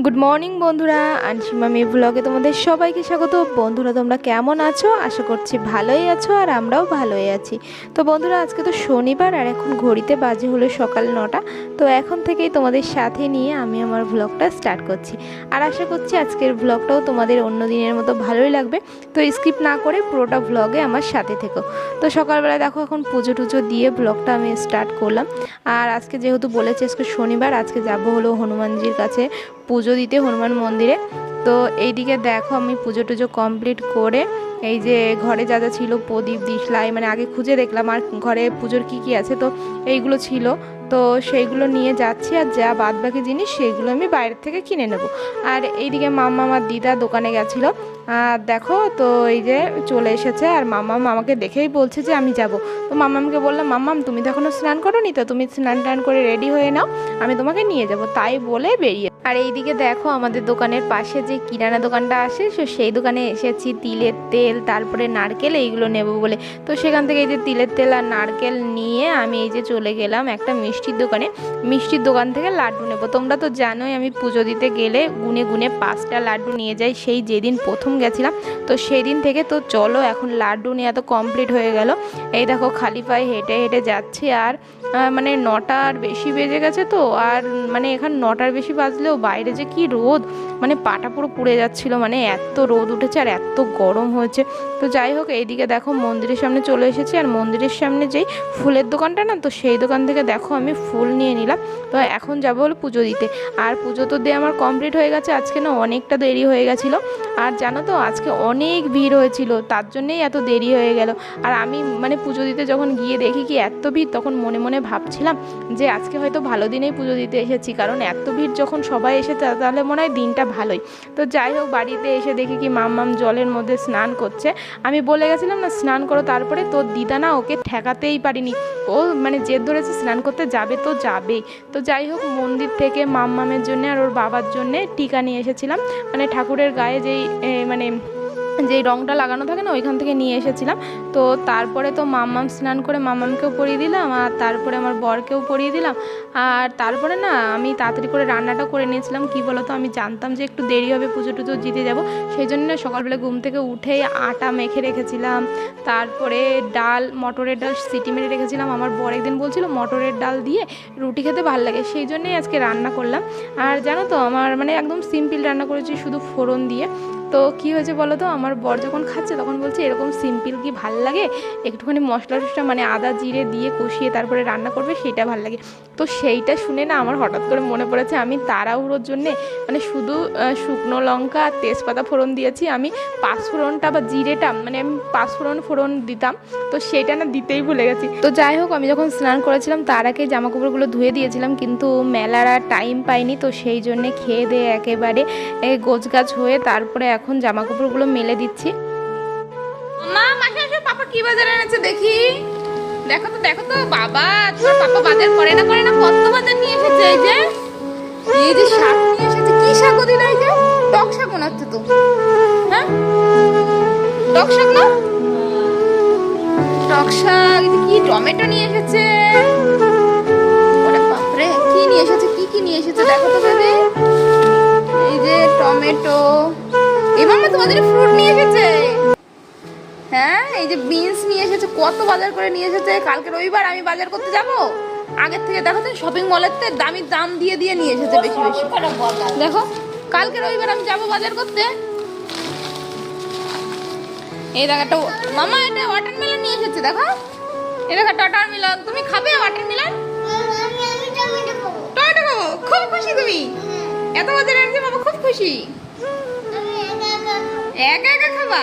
Good morning বন্ধুরা, আনসিমা মেয়ে ব্লগে তোমাদের সবাইকে স্বাগত। বন্ধুরা, তোমরা কেমন আছো? আশা করছি ভালোই আছো, আর আমরাও ভালোই আছি। তো বন্ধুরা, আজকে তো শনিবার, আর এখন ঘড়িতে বাজে হলো সকাল 9টা। তো এখন থেকেই তোমাদের সাথে নিয়ে আমি আমার ব্লগটা স্টার্ট করছি, আর আশা করছি আজকের ব্লগটাও তোমাদের অন্য দিনের মতো ভালোই লাগবে। তো স্কিপ না করে পুরোটা ব্লগে আমার সাথে থেকো। তো সকালবেলা দেখো, এখন পুজো টুজো দিয়ে ব্লগটা আমি স্টার্ট করলাম। আর আজকে যেহেতু বলেছে আজকে শনিবার, আজকে যাবো হলো হনুমানজির কাছে পুজো দিতে, হনুমান মন্দিরে। তো এইদিকে দেখো, আমি পুজো টুজো কমপ্লিট করে এই যে ঘরে যা যা ছিল, প্রদীপ দিশলাই, মানে আগে খুঁজে দেখলাম আর ঘরে পুজোর কি আছে, তো এইগুলো ছিল। তো সেইগুলো নিয়ে যাচ্ছি, আর যা বাদ বাকি জিনিস সেইগুলো আমি বাইরের থেকে কিনে নেব। আর এইদিকে মাম্মা আমার দিদা দোকানে গেছিলো, আর দেখো তো এই যে চলে এসেছে। আর মাম্মাম আমাকে দেখেই বলছে যে আমি যাব। তো মাম্মামকে বললাম, মাম্মাম তুমি তো এখনও স্নান করোনি, তো তুমি স্নান টান করে রেডি হয়ে নাও, আমি তোমাকে নিয়ে যাব। তাই বলে বেরিয়ে। আর এইদিকে দেখো, আমাদের দোকানের পাশে যে কিরানা দোকানটা আসে, সেই দোকানে এসেছি তিলের তেল, তারপরে নারকেল, এইগুলো নেব বলে। তো সেখান থেকে এই যে তিলের তেল আর নারকেল নিয়ে আমি এই যে চলে গেলাম একটা মিষ্টির দোকানে। মিষ্টির দোকান থেকে লাড্ডু নেব। তোমরা তো জানোই আমি পুজো দিতে গেলে গুনে গুনে 5টা লাড্ডু নিয়ে যাই, সেই যেদিন প্রথম গেছিলাম। তো সেই দিন থেকে তো চলো, এখন লাড্ডু নেওয়া তো কমপ্লিট হয়ে গেল। এই দেখো, খালি পায়ে হেঁটে হেঁটে যাচ্ছি। আর মানে 9টার বেশি বেজে গেছে। তো আর মানে এখানে 9টার বেশি বাজলেও বাইরে যে কি রোদ, মানে পাটা পুরো পুড়ে যাচ্ছিল, মানে এত রোদ উঠেছে আর এত গরম হয়েছে। তো যাই হোক, এইদিকে দেখো মন্দিরের সামনে চলে এসেছি। আর মন্দিরের সামনে যেই ফুলের দোকানটা না, তো সেই দোকান থেকে দেখো আমি ফুল নিয়ে নিলাম। তো এখন যাবো হলো পুজো দিতে। আর পুজো তো দিয়ে আমার কমপ্লিট হয়ে গেছে। আজকে না অনেকটা দেরি হয়ে গেছিলো। আর জানো তো, আজকে অনেক ভিড় হয়েছিল, তার জন্যেই এত দেরি হয়ে গেল। আর আমি মানে পুজো দিতে যখন গিয়ে দেখি কি এত ভিড়, তখন মনে মনে ভাবছিলাম যে আজকে হয়তো ভালো দিনেই পুজো দিতে এসেছি, কারণ এত ভিড় যখন সবাই এসেছে তাহলে মনে হয় দিনটা ভালোই। তো যাই হোক, বাড়িতে এসে দেখি কি মাম্মাম জলের মধ্যে স্নান করছে। আমি বলে গেছিলাম না স্নান করো, তারপরে তোর দিদা না ওকে ঠেকাতেই পারিনি, ও মানে জেদ ধরেছে স্নান করতে যাবে তো যাবেই। তো যাই হোক, মন্দির থেকে মাম্মামের জন্য আর ওর বাবার জন্যে টিকা নিয়ে এসেছিলাম, মানে ঠাকুরের গায়ে যেই মানে যেই রঙটা লাগানো থাকে না, ওইখান থেকে নিয়ে এসেছিলাম। তো তারপরে তো মাম্মাম স্নান করে মাম্মামকেও পরিয়ে দিলাম, আর তারপরে আমার বরকেও পরিয়ে দিলাম। আর তারপরে না আমি তাড়াতাড়ি করে রান্নাটা করে নিয়েছিলাম। কি বলো তো, আমি জানতাম যে একটু দেরি হবে, পুজো টুজো দিতে যাবো, সেই জন্য সকালবেলা ঘুম থেকে উঠেই আটা মেখে রেখেছিলাম। তারপরে ডাল, মটরের ডাল সিটি মেরে রেখেছিলাম। আমার বর একদিন বলছিল মটরের ডাল দিয়ে রুটি খেতে ভালো লাগে, সেই জন্যই আজকে রান্না করলাম। আর জানো তো, আমার মানে একদম সিম্পল রান্না করেছি, শুধু ফোড়ন দিয়ে। তো কী হয়েছে বলো তো, আমার বর যখন খাচ্ছে তখন বলছে এরকম সিম্পল কি ভাল লাগে, একটুখানি মশলা টশলা মানে আদা জিরে দিয়ে কষিয়ে তারপরে রান্না করবে, সেটা ভাল লাগে। তো সেইটা শুনে না আমার হঠাৎ করে মনে পড়েছে, আমি তাড়াহুড়োর জন্যে মানে শুধু শুকনো লঙ্কা আর তেজপাতা ফোড়ন দিয়েছি। আমি পাঁচফোড়নটা বা জিরেটা মানে আমি পাঁচফোড়ন দিতাম, তো সেটা না দিতেই ভুলে গেছি। তো যাই হোক, আমি যখন স্নান করেছিলাম তার আগে জামাকাপড়গুলো ধুয়ে দিয়েছিলাম, কিন্তু মেলার আর টাইম পাইনি। তো সেই জন্যে খেয়ে দিয়ে একেবারে গোছগাছ হয়ে তারপরে এখন জামাকাপড়গুলো মেলে দিচ্ছি। মা, মাসে আসো, পাপা কি বাজার এনেছে দেখি। দেখো তো দেখো তো, বাবা তোমার পাপা বাজার করে না কত বাজার নিয়ে এসেছে। এই যে শাক নিয়ে এসেছে, কি শাক দিল? এই যে টক শাক মনে হচ্ছে তো। হ্যাঁ, টক শাক না, টক শাক। কি টমেটো নিয়ে এসেছে, ওরে বাপরে, কি নিয়ে এসেছে, কি নিয়ে এসেছে দেখো তো বেবি। এই যে টমেটো, এবার তোমাদের ফ্রুট নিয়ে এসেছে। হ্যাঁ, এই যে বিনস নিয়ে এসেছে, কত বাজার করে নিয়ে এসেছে। কালকে রবিবার আমি বাজার করতে যাব, আগের থেকে দেখো তো শপিং মলের দামি দাম দিয়ে দিয়ে নিয়ে এসেছে বেশি বেশি। দেখো, কালকে রবিবার আমি যাব বাজার করতে। এই দেখো একটা মামা, এটা ওয়াটারমেলন নিয়ে এসেছে। দেখো, এই দেখো ওয়াটারমেলন। তুমি খাবে ওয়াটারমেলন? টমেটো খাবো, খুব খুশি তুমি। এত বাজার এনেছে বাবা, খুব খুশি। একা একা খাবা?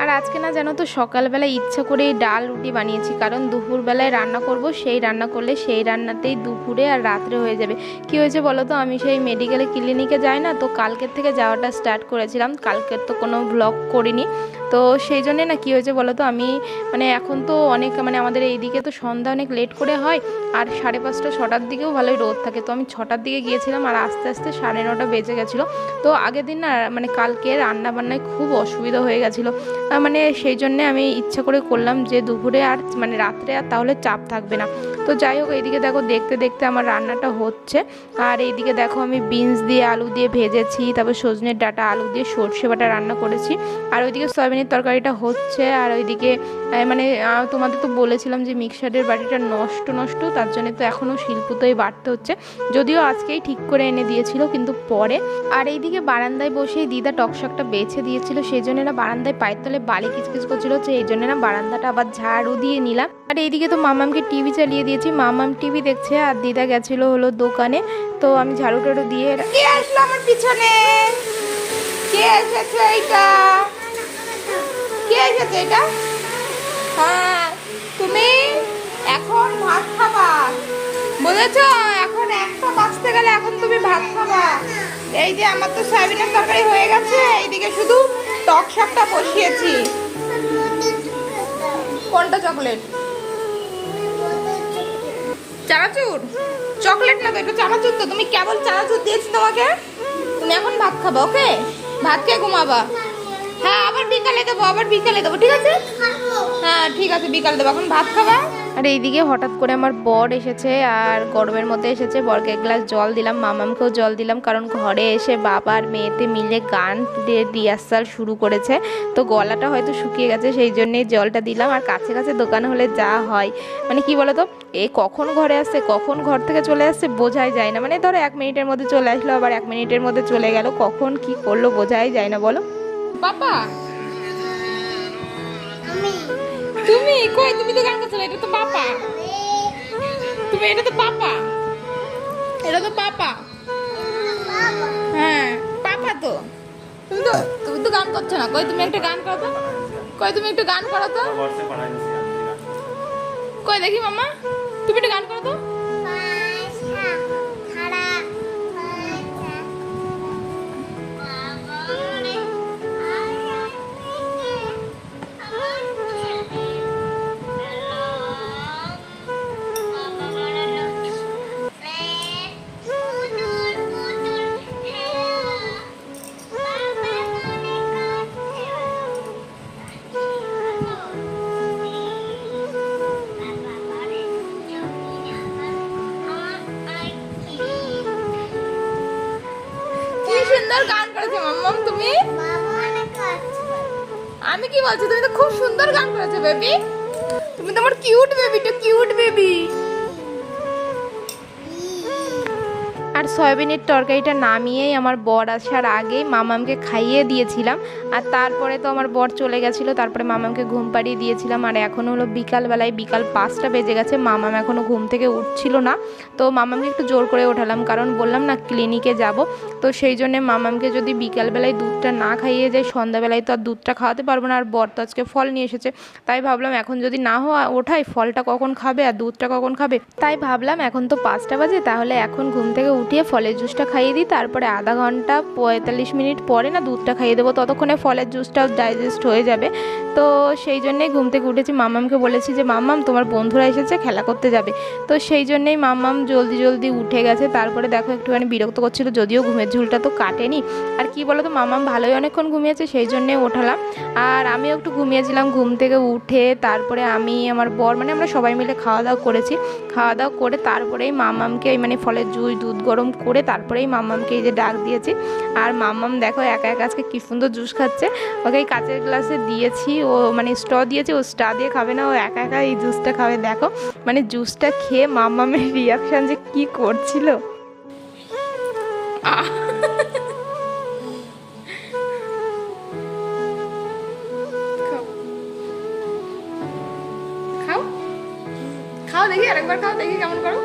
আর আজকে না জানো তো, সকালবেলা ইচ্ছা করেই ডাল রুটি বানিয়েছি, কারণ দুপুরবেলায় রান্না করব, সেই রান্না করলে সেই রান্নাতেই দুপুরে আর রাত্রে হয়ে যাবে। কি হয়েছে বলো তো, আমি সেই মেডিকেলে ক্লিনিকে যাই না, তো কালকের থেকে যাওয়াটা স্টার্ট করেছিলাম, কালকের তো কোনো ব্লগ করিনি। তো সেই জন্যে না কী হয়েছে বলো তো, আমি মানে এখন তো অনেক মানে আমাদের এইদিকে তো সন্ধ্যা অনেক লেট করে হয়, আর 5:30 6টার দিকেও ভালোই রোদ থাকে। তো আমি 6টার দিকে গিয়েছিলাম আর আস্তে আস্তে 9:30 বেজে গেছিলো। তো আগের দিন না মানে কালকে রান্না বান্নায় খুব অসুবিধা হয়ে গেছিলো, মানে সেই জন্যে আমি ইচ্ছা করে করলাম যে দুপুরে আর মানে রাত্রে আর তাহলে চাপ থাকবে না। তো যাই হোক, এইদিকে দেখো দেখতে দেখতে আমার রান্নাটা হচ্ছে। আর এইদিকে দেখো আমি বিনস দিয়ে আলু দিয়ে ভেজেছি, তারপর সজনের ডাঁটা আলু দিয়ে সর্ষে বাটা রান্না করেছি। আর ওইদিকে সয়াবিনের তরকারিটা হচ্ছে। আর ওইদিকে মানে তোমাদের তো বলেছিলাম যে মিক্সারের বাটিটা নষ্ট নষ্ট, তার জন্য তো এখনও শিল্পুতোই বাটতে হচ্ছে, যদিও আজকেই ঠিক করে এনে দিয়েছিল কিন্তু পরে। আর এইদিকে বারান্দায় বসেই দিদা টকশাকটা বেছে দিয়েছিল, সেই জন্য না বারান্দায় পায়ের তলে বালি কিচকিচ করছিল, হচ্ছে এই জন্য না বারান্দাটা আবার ঝাড়ু দিয়ে নিলাম। আর এইদিকে তো মামামকে টিভি চালিয়ে দিয়েছি, মামাম টিভি দেখছে আর দিদা গেছিল হলো দোকানে। তো আমি ঝাড়ু টাড়ু দিয়ে কে আসলো আমার পিছনে, কে এসেছে এইটা, কে এসেছে এটা? হ্যাঁ তুমি এখন ভাত খাবা বুঝেছো, এখন 1টা বাজতে গেলে এখন তুমি ভাত খাবা। এই যে আমার তো সয়াবিনের তরকারি হয়ে গেছে, এইদিকে শুধু টক শাকটা বসিয়েছি। কোনটা চকলেট? চানাচুর? চকলেট না তো, এটা চানাচুর। তো তুমি কেবল চানাচুর দিয়েছি তোমাকে, তুমি এখন ভাত খাবা। ওকে, ভাত খেয়ে ঘুমাবা। হ্যাঁ আবার বিকালে দেবো, আবার বিকালে দেবো, ঠিক আছে? হ্যাঁ ঠিক আছে, বিকালে দেবো, এখন ভাত খাবা। আর এইদিকে হঠাৎ করে আমার বর এসেছে, আর গরমের মধ্যে এসেছে, বরকে 1 গ্লাস জল দিলাম, মামামকেও জল দিলাম, কারণ ঘরে এসে বাবা আর মেয়েতে মিলে গান রিহার্সাল শুরু করেছে, তো গলাটা হয়তো শুকিয়ে গেছে, সেই জন্যেই জলটা দিলাম। আর কাছে কাছে দোকান হলে যা হয়, মানে কি বলো তো, এ কখন ঘরে আসছে কখন ঘর থেকে চলে আসছে বোঝাই যায় না। মানে ধরো 1 মিনিটের মধ্যে চলে আসলো, আবার 1 মিনিটের মধ্যে চলে গেল, কখন কি করলো বোঝাই যায় না বলো। বাবা তুমি কই, তুমি তো গান করছো, এটা তো পাপা, তুমি এটা তো পাপা, এটা তো পাপা, হ্যাঁ পাপা তো। তুমি তো গান করছো না, কই তুমি একটা গান করো তো, কই তুমি একটু গান করো তো, কই দেখি মামা, তুমি একটু গান করো তো। সুন্দর গান করেছো মাম্মাম তুমি, আমি কি বলছি, তুমি তো খুব সুন্দর গান করেছো বেবি, তুমি তো আমার কিউট বেবি, তো কিউট বেবি। আর সয়াবিনের তরকারিটা নামিয়েই আমার বর আসার আগেই মামামকে খাইয়ে দিয়েছিলাম, আর তারপরে তো আমার বর চলে গেছিলো, তারপরে মামামকে ঘুম পাড়িয়ে দিয়েছিলাম। আর এখন হলো বিকালবেলায়, বিকাল 5টা বেজে গেছে, মামাম এখনও ঘুম থেকে উঠছিল না। তো মামামকে একটু জোর করে ওঠালাম, কারণ বললাম না ক্লিনিকে যাব, তো সেই জন্যে মামামকে যদি বিকালবেলায় দুধটা না খাইয়ে যায়, সন্ধ্যাবেলায় তো আর দুধটা খাওয়াতে পারবো না। আর বর তো আজকে ফল নিয়ে এসেছে, তাই ভাবলাম এখন যদি না ওঠাই, ফলটা কখন খাবে আর দুধটা কখন খাবে, তাই ভাবলাম এখন তো 5টা বাজে, তাহলে এখন ঘুম থেকে উঠিয়ে ফলের জুসটা খাইয়ে দিই, তারপরে আধা ঘন্টা 45 মিনিট পরে না দুধটা খাইয়ে দেবো, ততক্ষণে ফলের জুসটাও ডাইজেস্ট হয়ে যাবে। তো সেই জন্যেই ঘুম থেকে উঠেছি, মাম্মামকে বলেছি যে মাম্মাম তোমার বন্ধুরা এসেছে, খেলা করতে যাবে। তো সেই জন্যেই মাম্মাম জলদি জলদি উঠে গেছে। তারপরে দেখো একটুখানি বিরক্ত করছিল, যদিও ঘুমের ঝুলটা তো কাটেনি। আর কি বলো তো, মাম্মাম ভালোই অনেকক্ষণ ঘুমিয়েছে, সেই জন্যে ওঠালাম। আর আমিও একটু ঘুমিয়েছিলাম, ঘুম থেকে উঠে তারপরে আমি আমার বর মানে আমরা সবাই মিলে খাওয়া দাওয়া করেছি। খাওয়া দাওয়া করে তারপরেই মাম্মামকে মানে ফলের জুস দুধ গরম করে তারপরেই মাম্মামকে এই যে ডাক দিয়েছি। আর মাম্মাম দেখো একা একা আজকে কী সুন্দর জুস খাচ্ছে, ওকে এই কাঁচের গ্লাসে দিয়েছি, ও মানে স্ট্র দিয়েছি, ও স্ট্র দিয়ে খাবে না, ও একা একা এই জুসটা খাবে। দেখো মানে জুসটা খেয়ে মাম্মামের রিয়াকশান যে কী করছিল। খাও খাও দেখি, আরেকবার খাও দেখি কেমন করো।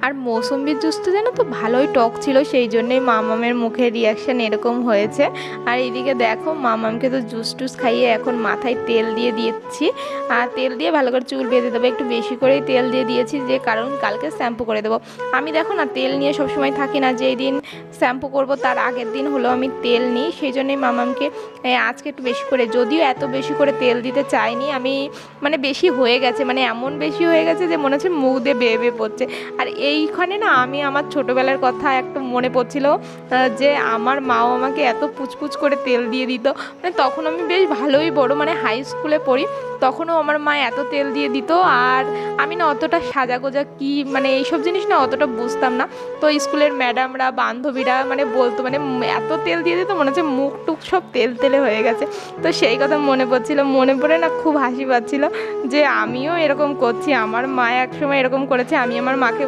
আর মৌসুম্বির জুসটা যেন তো ভালোই টক ছিল, সেই জন্যই মামামের মুখের রিয়াকশান এরকম হয়েছে। আর এদিকে দেখো মামামকে তো জুস টুস খাইয়ে এখন মাথায় তেল দিয়ে দিচ্ছি। আর তেল দিয়ে ভালো করে চুল বেঁধে দেবো, একটু বেশি করেই তেল দিয়ে দিয়েছি, যে কারণ কালকে শ্যাম্পু করে দেবো। আমি দেখো না তেল নিয়ে সবসময় থাকি না, যেই দিন শ্যাম্পু করব তার আগের দিন হলো আমি তেল নিই, সেই জন্যই মামামকে আজকে একটু বেশি করে, যদিও এত বেশি করে তেল দিতে চাইনি আমি, মানে বেশি হয়ে গেছে, মানে এমন বেশি হয়ে গেছে যে মনে হচ্ছে মুখ দিয়ে বেয়ে বেয়ে পড়ছে। আর এইখানে না আমি আমার ছোটোবেলার কথা একটু মনে পড়ছিল, যে আমার মাও আমাকে এত পুচপুচ করে তেল দিয়ে দিত, মানে তখন আমি বেশ ভালোই বড়, মানে হাই স্কুলে পড়ি, তখনও আমার মা এত তেল দিয়ে দিত। আর আমি না অতটা সাজাগোজা কি মানে এইসব জিনিস না অতটা বুঝতাম না, তো স্কুলের ম্যাডামরা বান্ধবীরা মানে বলতো, মানে এত তেল দিয়ে দিত মনে হচ্ছে মুখ টুক সব তেল তেলে হয়ে গেছে। তো সেই কথা মনে পড়ছিল, মনে পড়ে না খুব হাসি পাচ্ছিল যে আমিও এরকম করছি, আমার মা একসময় এরকম করেছে। আমি আমার মাকে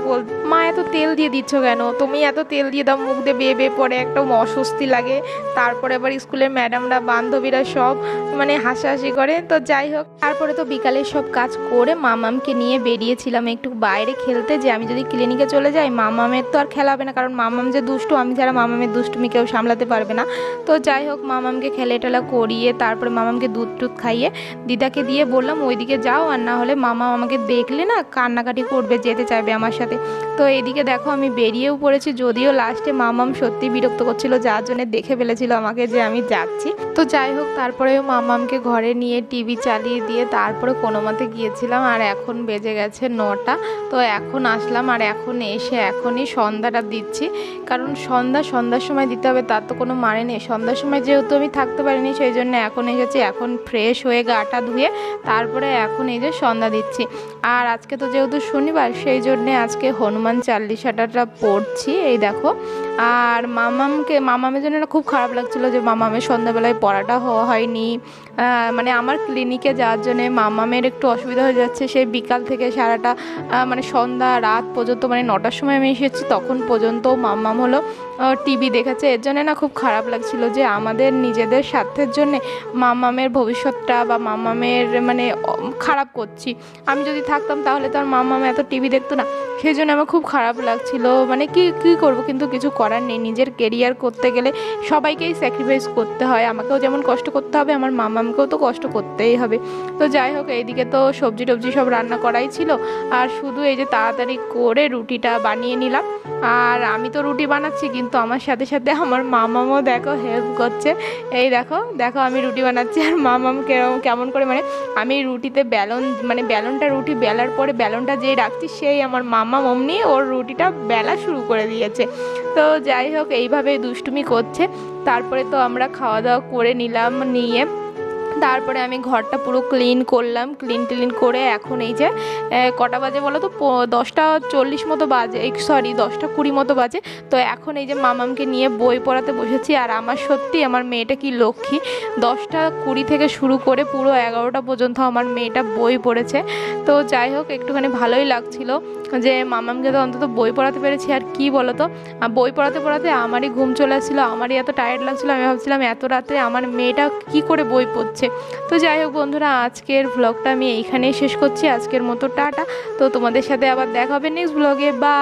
মা এত তেল দিয়ে দিচ্ছ কেন, তুমি এত তেল দিয়ে দাও, মুখ দিয়ে বেয়ে বেয়ে পড়ে, একটা অস্বস্তি লাগে। তারপরে আবার স্কুলের ম্যাডামরা বান্ধবীরা সব মানে হাসাহাসি করে। তো যাই হোক, তারপরে তো বিকালে সব কাজ করে মামামকে নিয়ে বেরিয়েছিলাম একটু বাইরে খেলতে, যে আমি যদি ক্লিনিকে চলে যাই মামামের তো আর খেলা হবে না, কারণ মামাম যে দুষ্টু, আমি ছাড়া মামামের দুষ্টুমি কেউ সামলাতে পারবে না। তো যাই হোক মামামকে খেলে টেলা করিয়ে তারপরে মামামকে দুধ টুধ খাইয়ে দিদাকে দিয়ে বললাম ওইদিকে যাও, আর না হলে মামা আমাকে দেখলে না কান্নাকাটি করবে, যেতে চাইবে আমার সাথে। তো এদিকে দেখো আমি বেরিয়েও পড়েছি, যদিও লাস্টে মামাম সত্যি বিরক্ত করছিল, যার জন্য দেখে ফেলেছিল আমাকে যে আমি যাচ্ছি। তো যাই হোক তারপরেও মামামকে ঘরে নিয়ে টিভি চালিয়ে দিয়ে তারপরে কোনো মতে গিয়েছিলাম। আর এখন বেজে গেছে 9টা, তো এখন আসলাম, আর এখন এসে এখনই সন্ধ্যাটা দিচ্ছি, কারণ সন্ধ্যার সময় দিতে হবে তার তো কোনো মানে নেই। সন্ধ্যার সময় যেহেতু আমি থাকতে পারিনি সেই জন্য এখন এসেছি, এখন ফ্রেশ হয়ে গাটা ধুয়ে তারপরে এখন এই যে সন্ধ্যা দিচ্ছি। আর আজকে তো যেহেতু শনিবার সেই জন্যে আজকে হনুমান চালিসাটা পড়ছি, এই দেখো। আর মামামের জন্য খুব খারাপ লাগছিল যে মামামের সন্ধ্যাবেলায় পড়াটা হয়নি, মানে আমার ক্লিনিকে যাওয়ার জন্যে মামামের একটু অসুবিধা হয়ে যাচ্ছে। সেই বিকাল থেকে সারাটা মানে সন্ধ্যা রাত পর্যন্ত, মানে 9টার সময় আমি এসেছি তখন পর্যন্ত মামাম হলো টিভি দেখেছে। এর জন্যে না খুব খারাপ লাগছিল যে আমাদের নিজেদের স্বার্থের জন্যে মামামের ভবিষ্যৎটা বা মামামের মানে খারাপ করছি। আমি যদি থাকতাম তাহলে তো আর মামাম এত টিভি দেখতো না, সেই জন্য আমার খুব খারাপ লাগছিল। মানে কি করব, কিন্তু কিছু করার নেই, নিজের কেরিয়ার করতে গেলে সবাইকেই স্যাক্রিফাইস করতে হয়, আমাকেও যেমন কষ্ট করতে হবে আমার মামামকেও তো কষ্ট করতেই হবে। তো যাই হোক এইদিকে তো সবজি টবজি সব রান্না করাই ছিল, আর শুধু এই যে তাড়াতাড়ি করে রুটিটা বানিয়ে নিলাম। আর আমি তো রুটি বানাচ্ছি কিন্তু আমার সাথে সাথে আমার মামামও দেখো হেল্প করছে। এই দেখো আমি রুটি বানাচ্ছি আর মামাম কেমন করে, মানে আমি রুটিতে বেলনটা রুটি বেলার পরে বেলনটা যেই রাখছি সেই আমার মামাম অমনি ওর রুটিটা বেলা শুরু করে দিয়েছে। তো যাই হোক এইভাবে দুষ্টুমি করছে। তারপরে তো আমরা খাওয়া দাওয়া করে নিলাম, নিয়ে তারপরে আমি ঘরটা পুরো ক্লিন করলাম, ক্লিন করে এখন এই যে কটা বাজে বলো তো, 10টা 40 মতো বাজে, সরি 10টা 20 মতো বাজে। তো এখন এই যে মামামকে নিয়ে বই পড়াতে বসেছি, আর আমার সত্যি আমার মেয়েটা কি লক্ষ্মী, 10টা 20 থেকে শুরু করে পুরো 11টা পর্যন্ত আমার মেয়েটা বই পড়েছে। তো যাই হোক একটুখানি ভালোই লাগছিল যে মামামকে তো অন্তত বই পড়াতে পেরেছি। আর কি বলো তো, বই পড়াতে আমারই ঘুম চলে আসছিলো, আমারই এত টায়ার্ড লাগছিলো, আমি ভাবছিলাম এত রাতে আমার মেয়েটা কি করে বই পড়ছে। তো যাই হোক বন্ধুরা আজকের ভ্লগটা আমি এইখানেই শেষ করছি, আজকের মতো টাটা। তো তোমাদের সাথে আবার দেখা হবে নেক্সট ভ্লগে, বা